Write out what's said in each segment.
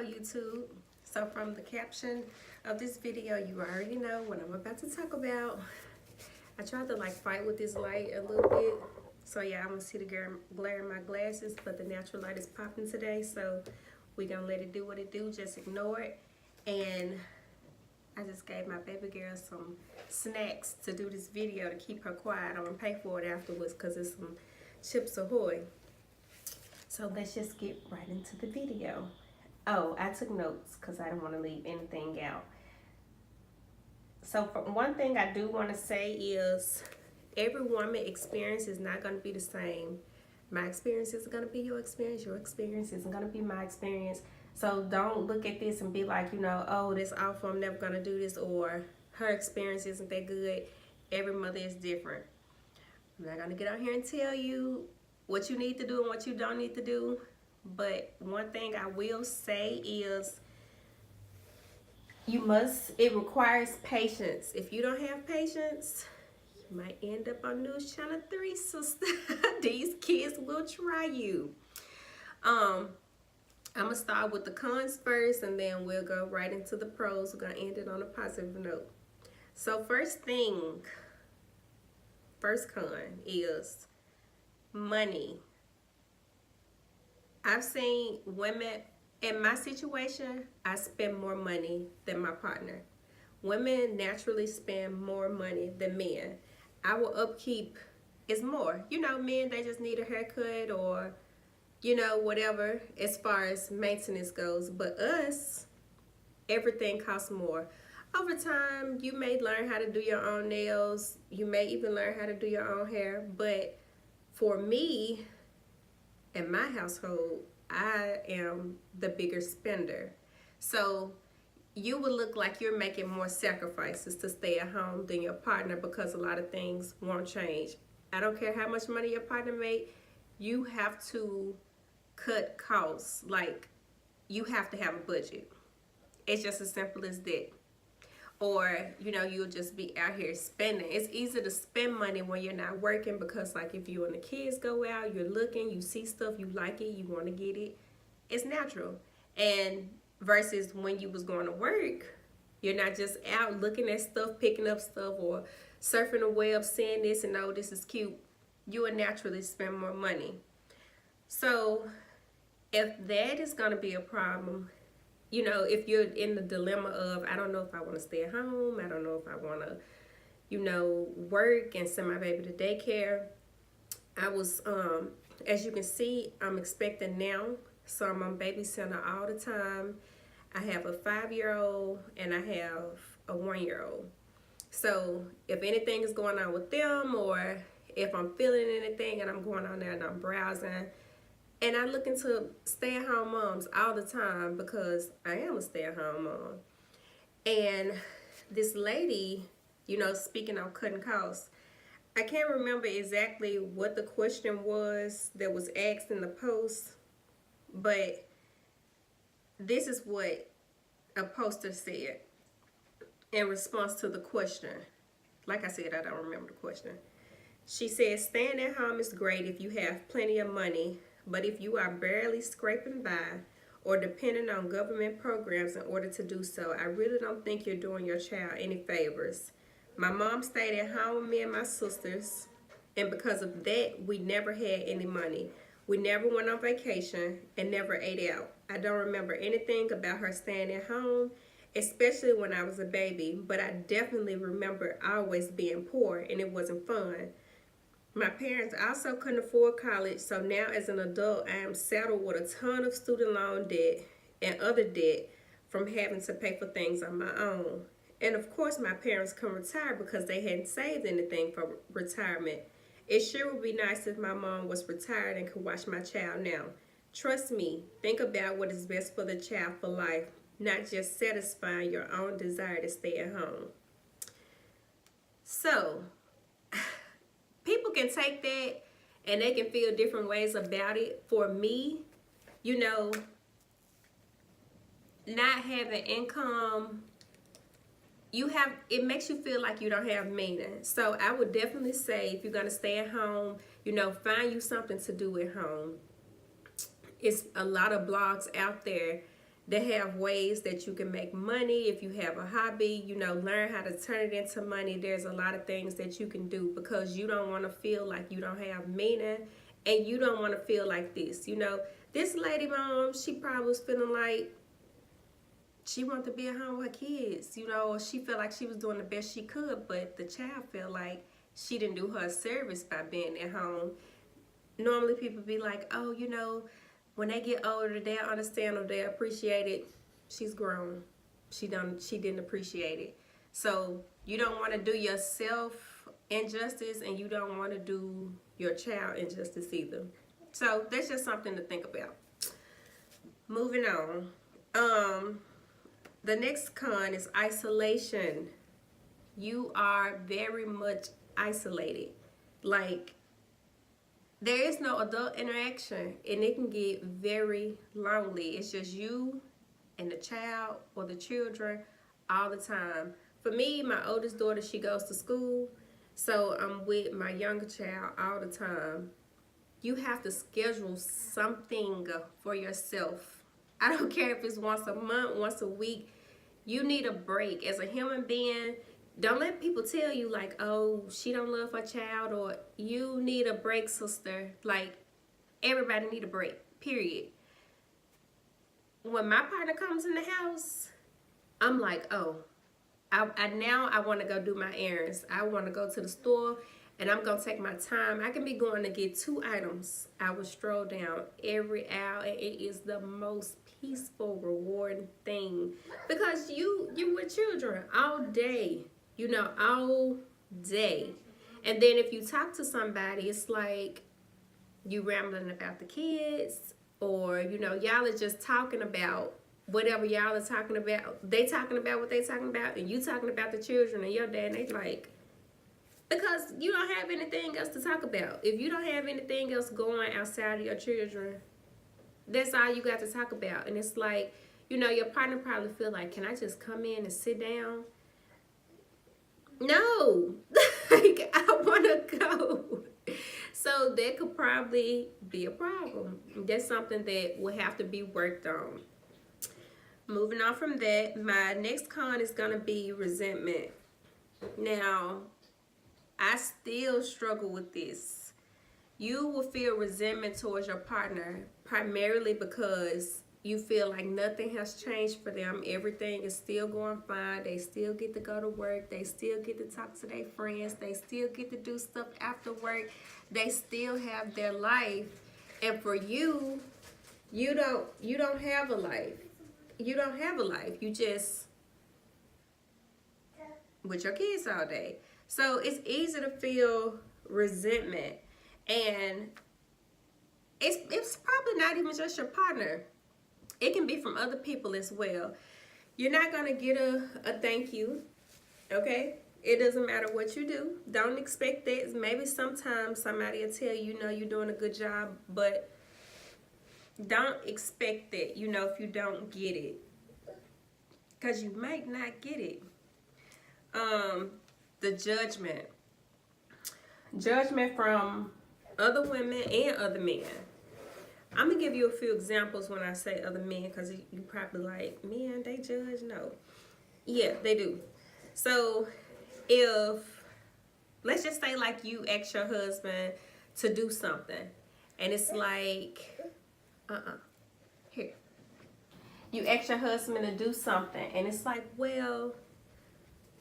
Hello YouTube. So from the caption of this video, you already know what I'm about to talk about. I tried to fight with this light a little bit. So yeah, I'm gonna see the glare in my glasses, but the natural light is popping today. So we gonna let it do what it do, just ignore it. And I just gave my baby girl some snacks to do this video to keep her quiet. I'm gonna pay for it afterwards because it's some Chips Ahoy. So let's just get right into the video. Oh, I took notes because I didn't want to leave anything out. So for one thing I do want to say is every woman experience is not going to be the same. My experience isn't going to be your experience. Your experience isn't going to be my experience. So don't look at this and be like, oh, this awful, I'm never going to do this, or her experience isn't that good. Every mother is different. I'm not going to get out here and tell you what you need to do and what you don't need to do. But one thing I will say is it requires patience. If you don't have patience, you might end up on News Channel 3, sister. These kids will try you. I'm going to start with the cons first, and then we'll go right into the pros. We're going to end it on a positive note. So first con is money. I've seen women, in my situation, I spend more money than my partner. Women naturally spend more money than men. Our upkeep is more. Men, they just need a haircut or, whatever as far as maintenance goes. But us, everything costs more. Over time, you may learn how to do your own nails. You may even learn how to do your own hair. But for me, in my household, I am the bigger spender. So you would look like you're making more sacrifices to stay at home than your partner because a lot of things won't change. I don't care how much money your partner make, you have to cut costs. You have to have a budget. It's just as simple as that. Or, you'll just be out here spending. It's easy to spend money when you're not working because, if you and the kids go out, you're looking, you see stuff, you like it, you want to get it. It's natural. And versus when you was going to work, you're not just out looking at stuff, picking up stuff, or surfing the web, seeing this and, oh, this is cute. You will naturally spend more money. So if that is going to be a problem, if you're in the dilemma of, I don't know if I want to stay at home, I don't know if I want to, work and send my baby to daycare. I was, as you can see, I'm expecting now, so I'm on baby center all the time. I have a 5-year-old and I have a 1-year-old. So if anything is going on with them, or if I'm feeling anything and I'm going on there and I'm browsing, and I look into stay-at-home moms all the time because I am a stay-at-home mom. And this lady, speaking of cutting costs, I can't remember exactly what the question was that was asked in the post, but this is what a poster said in response to the question. Like I said, I don't remember the question. She said, staying at home is great if you have plenty of money, but if you are barely scraping by or depending on government programs in order to do so, I really don't think you're doing your child any favors. My mom stayed at home with me and my sisters, and because of that, we never had any money. We never went on vacation and never ate out. I don't remember anything about her staying at home, especially when I was a baby, but I definitely remember always being poor and it wasn't fun. My parents also couldn't afford college, so now as an adult, I am saddled with a ton of student loan debt and other debt from having to pay for things on my own. And of course, my parents couldn't retire because they hadn't saved anything for retirement. It sure would be nice if my mom was retired and could watch my child now. Trust me, think about what is best for the child for life, not just satisfying your own desire to stay at home. So, people can take that and they can feel different ways about it. For me, not having income, it makes you feel like you don't have meaning. So I would definitely say if you're going to stay at home, find you something to do at home. It's a lot of blogs out there They have ways that you can make money. If you have a hobby, you know, learn how to turn it into money. There's a lot of things that you can do because you don't want to feel like you don't have meaning, and you don't want to feel like this. You know, this lady mom, she probably was feeling like she wanted to be at home with her kids. You know, she felt like she was doing the best she could, but the child felt like she didn't do her a service by being at home. Normally people be like, oh, you know, when they get older, they'll understand or they'll appreciate it. She's grown. She didn't appreciate it. So you don't want to do yourself injustice, and you don't want to do your child injustice either. So that's just something to think about. Moving on. The next con is isolation. You are very much isolated. Like, there is no adult interaction, and it can get very lonely. It's just you and the child or the children all the time. For me, my oldest daughter, she goes to school, so I'm with my younger child all the time. You have to schedule something for yourself. I don't care if it's once a month, once a week. You need a break. As a human being, don't let people tell you like, oh, she don't love her child, or you need a break, sister. Like, everybody need a break, period. When my partner comes in the house, I'm like, oh, I want to go do my errands. I want to go to the store, and I'm going to take my time. I can be going to get 2 items. I will stroll down every aisle, and it is the most peaceful, rewarding thing, because you with children all day, you know, all day. And then if you talk to somebody, it's like you rambling about the kids, or, you know, y'all are just talking about whatever y'all are talking about. They talking about what they talking about, and you talking about the children and your dad, and they like, because you don't have anything else to talk about. If you don't have anything else going outside of your children, that's all you got to talk about. And it's like, you know, your partner probably feel like, can I just come in and sit down? No. Like, I want to go. So that could probably be a problem. That's something that will have to be worked on. Moving on from that, my next con is going to be resentment. Now, I still struggle with this. You will feel resentment towards your partner primarily because you feel like nothing has changed for them. Everything is still going fine. They still get to go to work. They still get to talk to their friends. They still get to do stuff after work. They still have their life. And for you, you don't have a life. You don't have a life. You just with your kids all day. So it's easy to feel resentment. And it's probably not even just your partner. It can be from other people as well. You're not going to get a thank you, okay? It doesn't matter what you do. Don't expect that. Maybe sometimes somebody will tell you, you know, you're doing a good job, but don't expect that, you know, if you don't get it. Because you might not get it. The judgment. Judgment from other women and other men. I'm going to give you a few examples when I say other men, because you probably like, men, they judge? No. Yeah, they do. So if, let's just say like you ask your husband to do something, and it's like, here. You ask your husband to do something, and it's like, well,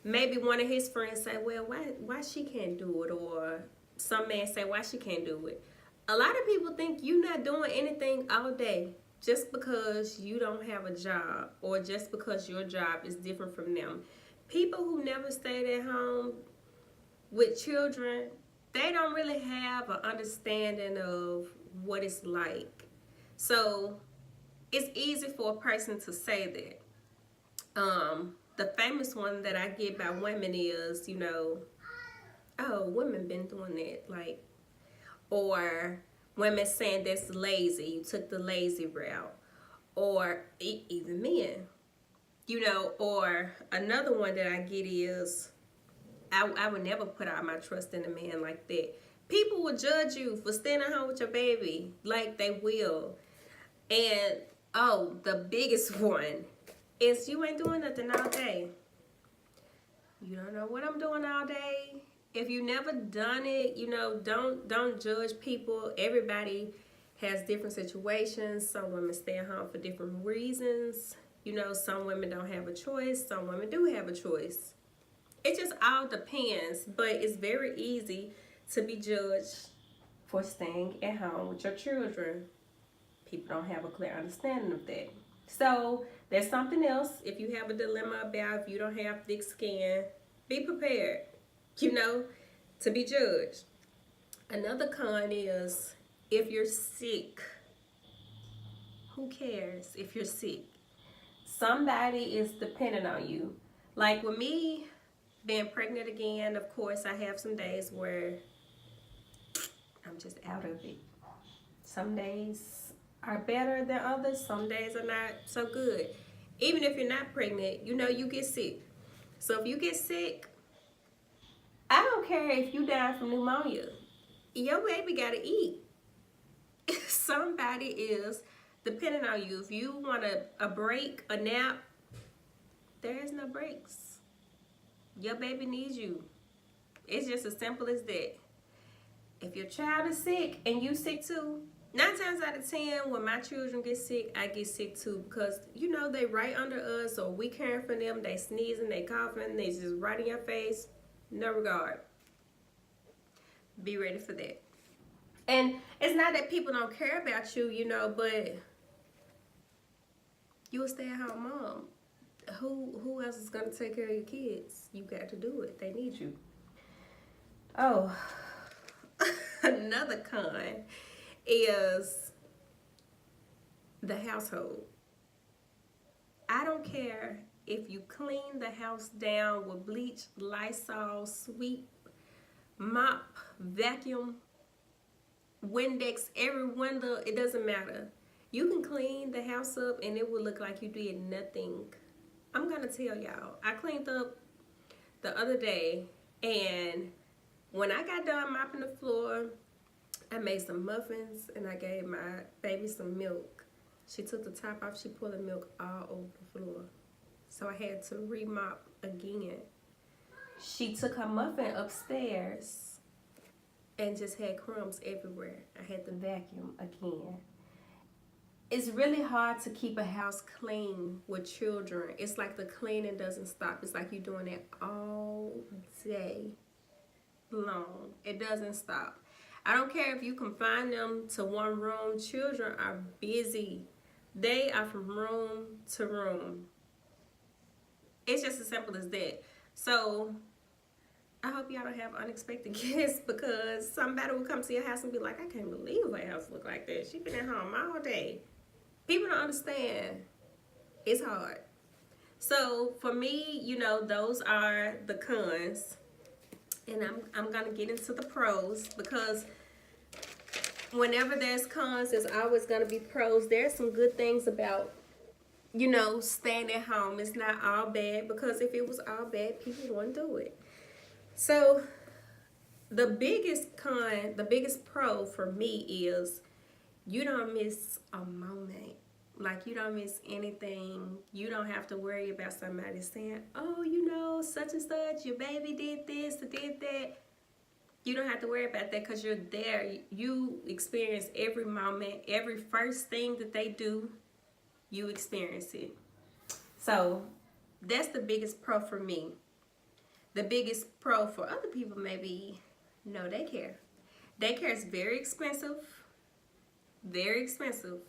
maybe one of his friends say, well, why she can't do it? Or some man say, why she can't do it? A lot of people think you're not doing anything all day just because you don't have a job, or just because your job is different from them. People who never stayed at home with children, they don't really have an understanding of what it's like. So it's easy for a person to say that. The famous one that I get by women is, you know, oh, women been doing that, like, or women saying that's lazy, you took the lazy route, or even men, you know. Or another one that I get is, I would never put all my trust in a man like that. People will judge you for staying at home with your baby, like they will. And Oh, the biggest one is you ain't doing nothing all day. You don't know what I'm doing all day. If you never done it, you know, don't judge people. Everybody has different situations. Some women stay at home for different reasons. You know, some women don't have a choice. Some women do have a choice. It just all depends, but it's very easy to be judged for staying at home with your children. People don't have a clear understanding of that. So there's something else. If you have a dilemma about if you don't have thick skin, be prepared, you know, to be judged. Another con is if you're sick. Who cares if you're sick? Somebody is dependent on you. Like with me being pregnant again, of course, I have some days where I'm just out of it. Some days are better than others. Some days are not so good. Even if you're not pregnant, you know, you get sick. So if you get sick, I don't care if you die from pneumonia. Your baby gotta eat. Somebody is depending on you. If you want a break, a nap, there is no breaks. Your baby needs you. It's just as simple as that. If your child is sick and you sick too, 9 times out of 10, when my children get sick, I get sick too, because you know they right under us, or we caring for them. They sneezing, they coughing, they just right in your face. No regard. Be ready for that. And it's not that people don't care about you, you know, but you a stay-at-home mom. Who else is gonna take care of your kids? You got to do it. They need you. Oh, another con is the household. I don't care if you clean the house down with bleach, Lysol, sweep, mop, vacuum, Windex, every window, it doesn't matter. You can clean the house up and it will look like you did nothing. I'm gonna tell y'all, I cleaned up the other day, and when I got done mopping the floor, I made some muffins and I gave my baby some milk. She took the top off, she poured the milk all over the floor. So I had to remop again. She took her muffin upstairs and just had crumbs everywhere. I had to vacuum again. It's really hard to keep a house clean with children. It's like the cleaning doesn't stop. It's like you're doing it all day long. It doesn't stop. I don't care if you confine them to one room. Children are busy. They are from room to room. It's just as simple as that. So I hope y'all don't have unexpected guests, because somebody will come to your house and be like, I can't believe her house look like that. She been at home all day. People don't understand. It's hard. So for me, you know, those are the cons. And I'm going to get into the pros, because whenever there's cons, there's always going to be pros. There's some good things about, you know, staying at home. It's not all bad, because if it was all bad, people wouldn't do it. So the biggest con, the biggest pro for me is you don't miss a moment. Like, you don't miss anything. You don't have to worry about somebody saying, oh, you know, such and such, your baby did this or did that. You don't have to worry about that, because you're there. You experience every moment, every first thing that they do, you experience it. So that's the biggest pro for me. The biggest pro for other people may be no daycare. Daycare is very expensive. Very expensive.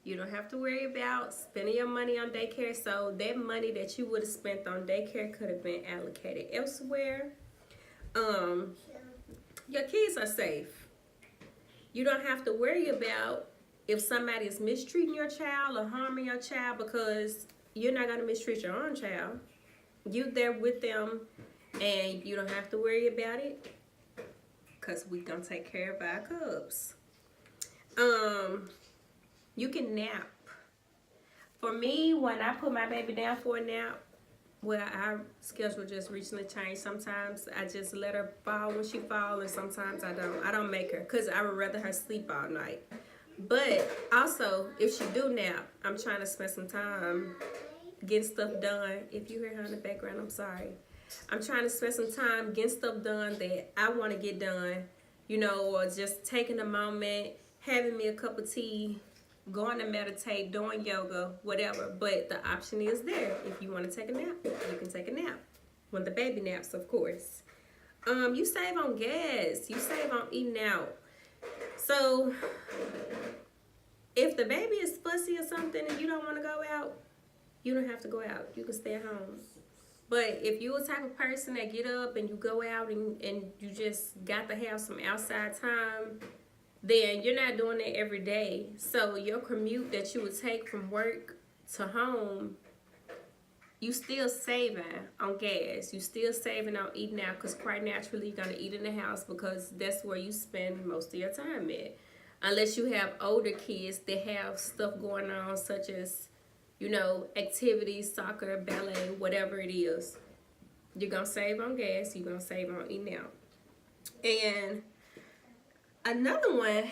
You don't have to worry about spending your money on daycare. So that money that you would have spent on daycare could have been allocated elsewhere. Your kids are safe. You don't have to worry about if somebody is mistreating your child or harming your child, because you're not going to mistreat your own child. You're there with them, and you don't have to worry about it, because we're going to take care of our cubs. You can nap. For me, when I put my baby down for a nap, well, our schedule just recently changed. Sometimes I just let her fall when she falls, and sometimes I don't. I don't make her, because I would rather her sleep all night. But also, if she do nap, I'm trying to spend some time getting stuff done. If you hear her in the background, I'm sorry. I'm trying to spend some time getting stuff done that I want to get done, you know, or just taking a moment, having me a cup of tea, going to meditate, doing yoga, whatever. But the option is there. If you want to take a nap, you can take a nap. When the baby naps, of course. You save on gas. You save on eating out. So if the baby is fussy or something and you don't want to go out, you don't have to go out. You can stay at home. But if you're a type of person that get up and you go out and you just got to have some outside time, then you're not doing that every day. So your commute that you would take from work to home, you still saving on gas. You still saving on eating out because quite naturally you're going to eat in the house because that's where you spend most of your time at. Unless you have older kids that have stuff going on such as, you know, activities, soccer, ballet, whatever it is. You're going to save on gas. You're going to save on eating out. And another one,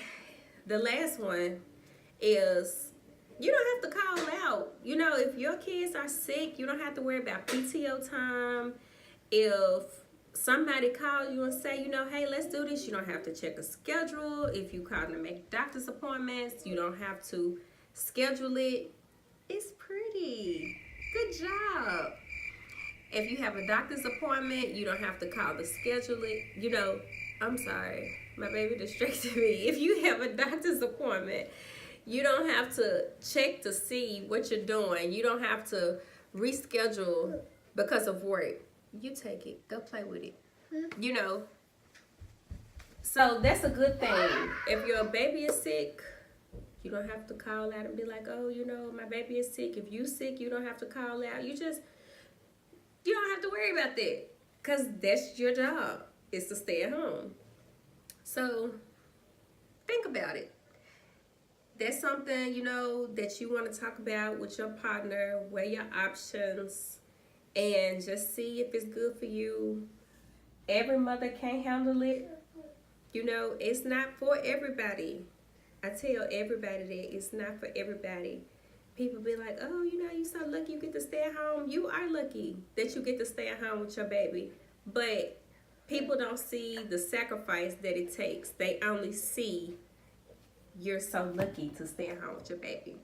the last one, is you don't have to call out. You know, if your kids are sick, you don't have to worry about PTO time. If somebody calls you and say, you know, hey, let's do this, you don't have to check a schedule. If you call to make doctor's appointments, you don't have to schedule it. It's pretty. Good job. If you have a doctor's appointment, you don't have to call to schedule it. You know, I'm sorry, my baby distracted me. If you have a doctor's appointment, you don't have to check to see what you're doing. You don't have to reschedule because of work. You take it. Go play with it. You know. So that's a good thing. If your baby is sick, you don't have to call out and be like, oh, you know, my baby is sick. If you sick, you don't have to call out. You don't have to worry about that. Because that's your job, is to stay at home. So think about it. That's something, you know, that you want to talk about with your partner. Weigh your options and just see if it's good for you. Every mother can't handle it. You know, it's not for everybody. I tell everybody that it's not for everybody. People be like, oh, you know, you so lucky you get to stay at home. You are lucky that you get to stay at home with your baby. But people don't see the sacrifice that it takes. They only see you're so lucky to stay at home with your baby.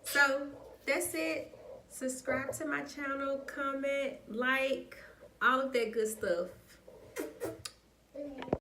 So that's it. Subscribe to my channel, comment, like, all of that good stuff.